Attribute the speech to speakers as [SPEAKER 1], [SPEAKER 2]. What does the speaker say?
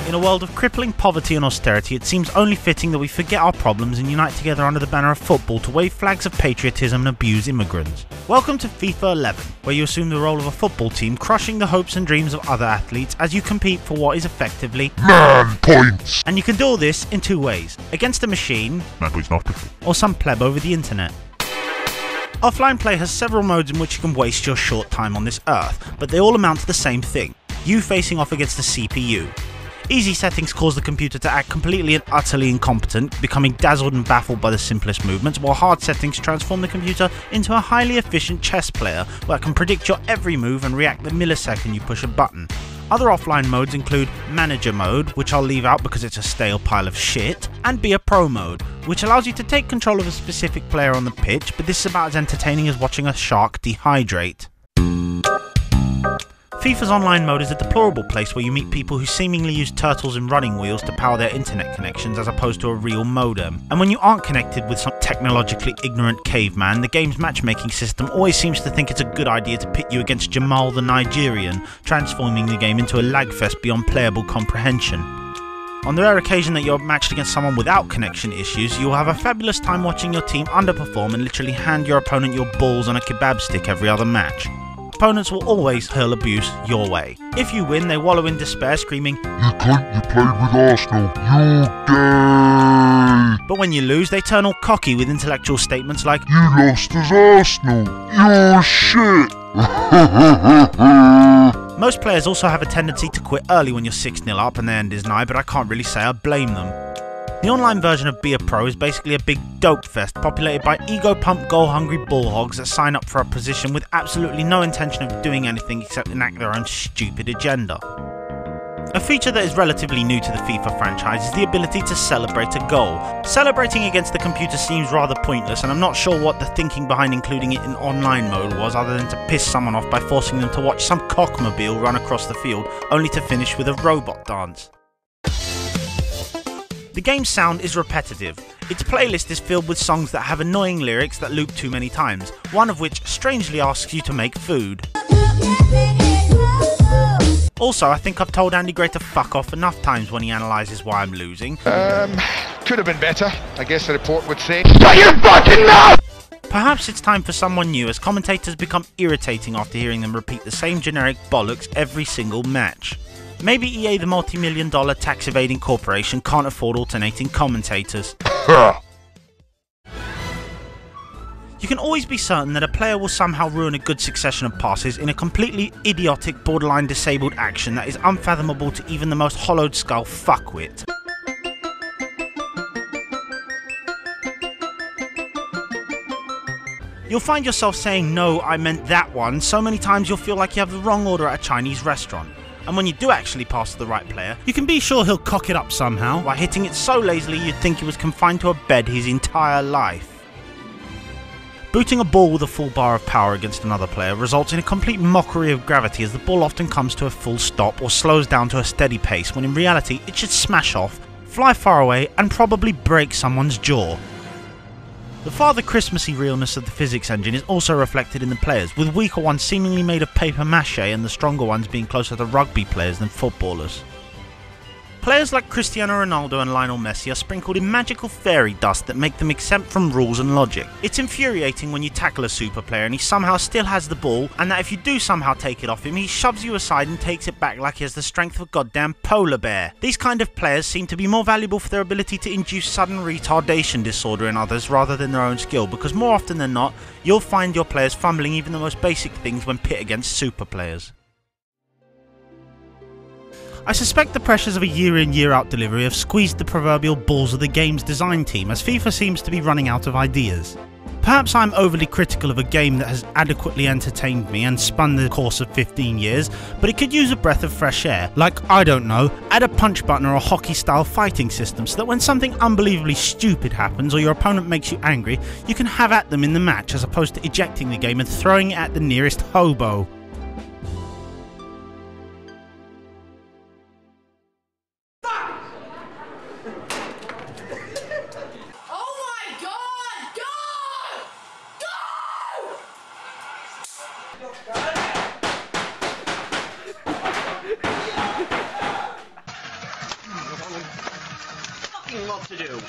[SPEAKER 1] In a world of crippling poverty and austerity, it seems only fitting that we forget our problems and unite together under the banner of football to wave flags of patriotism and abuse immigrants. Welcome to FIFA 11, where you assume the role of a football team, crushing the hopes and dreams of other athletes as you compete for what is effectively
[SPEAKER 2] man points.
[SPEAKER 1] And you can do all this in two ways: against a machine,
[SPEAKER 2] Man points not
[SPEAKER 1] or some pleb over the internet. Offline play has several modes in which you can waste your short time on this earth, but they all amount to the same thing: you facing off against the CPU. Easy settings cause the computer to act completely and utterly incompetent, becoming dazzled and baffled by the simplest movements, while hard settings transform the computer into a highly efficient chess player where it can predict your every move and react the millisecond you push a button. Other offline modes include Manager mode, which I'll leave out because it's a stale pile of shit, and Be a Pro mode, which allows you to take control of a specific player on the pitch, but this is about as entertaining as watching a shark dehydrate. FIFA's online mode is a deplorable place where you meet people who seemingly use turtles and running wheels to power their internet connections as opposed to a real modem. And when you aren't connected with some technologically ignorant caveman, the game's matchmaking system always seems to think it's a good idea to pit you against Jamal the Nigerian, transforming the game into a lagfest beyond playable comprehension. On the rare occasion that you're matched against someone without connection issues, you'll have a fabulous time watching your team underperform and literally hand your opponent your balls on a kebab stick every other match. Opponents will always hurl abuse your way. If you win, they wallow in despair, screaming,
[SPEAKER 2] You cunt, you played with Arsenal, you're gay!
[SPEAKER 1] But when you lose, they turn all cocky with intellectual statements like,
[SPEAKER 2] You lost as Arsenal, you're shit!
[SPEAKER 1] Most players also have a tendency to quit early when you're 6-0 up and the end is nigh, but I can't really say I blame them. The online version of Be a Pro is basically a big dope fest populated by ego-pumped, goal-hungry bullhogs that sign up for a position with absolutely no intention of doing anything except enact their own stupid agenda. A feature that is relatively new to the FIFA franchise is the ability to celebrate a goal. Celebrating against the computer seems rather pointless, and I'm not sure what the thinking behind including it in online mode was other than to piss someone off by forcing them to watch some cockmobile run across the field only to finish with a robot dance. The game's sound is repetitive. Its playlist is filled with songs that have annoying lyrics that loop too many times, one of which strangely asks you to make food. Also, I think I've told Andy Gray to fuck off enough times when he analyses why I'm losing.
[SPEAKER 3] Could have been better, I guess the report would say.
[SPEAKER 2] Shut your fucking mouth!
[SPEAKER 1] Perhaps it's time for someone new, as commentators become irritating after hearing them repeat the same generic bollocks every single match. Maybe EA, the multi-million-dollar tax-evading corporation, can't afford alternating commentators. You can always be certain that a player will somehow ruin a good succession of passes in a completely idiotic, borderline disabled action that is unfathomable to even the most hollowed skull fuckwit. You'll find yourself saying, "No, I meant that one," so many times you'll feel like you have the wrong order at a Chinese restaurant. And when you do actually pass to the right player, you can be sure he'll cock it up somehow by hitting it so lazily you'd think he was confined to a bed his entire life. Booting a ball with a full bar of power against another player results in a complete mockery of gravity, as the ball often comes to a full stop or slows down to a steady pace when in reality it should smash off, fly far away and probably break someone's jaw. The father Christmassy realness of the physics engine is also reflected in the players, with weaker ones seemingly made of paper mache and the stronger ones being closer to rugby players than footballers. Players like Cristiano Ronaldo and Lionel Messi are sprinkled in magical fairy dust that make them exempt from rules and logic. It's infuriating when you tackle a super player and he somehow still has the ball, and that if you do somehow take it off him, he shoves you aside and takes it back like he has the strength of a goddamn polar bear. These kind of players seem to be more valuable for their ability to induce sudden retardation disorder in others rather than their own skill, because more often than not, you'll find your players fumbling even the most basic things when pit against super players. I suspect the pressures of a year-in, year-out delivery have squeezed the proverbial balls of the game's design team, as FIFA seems to be running out of ideas. Perhaps I'm overly critical of a game that has adequately entertained me and spun the course of 15 years, but it could use a breath of fresh air, like, I don't know, add a punch button or a hockey-style fighting system so that when something unbelievably stupid happens or your opponent makes you angry, you can have at them in the match as opposed to ejecting the game and throwing it at the nearest hobo.
[SPEAKER 4] lot to do.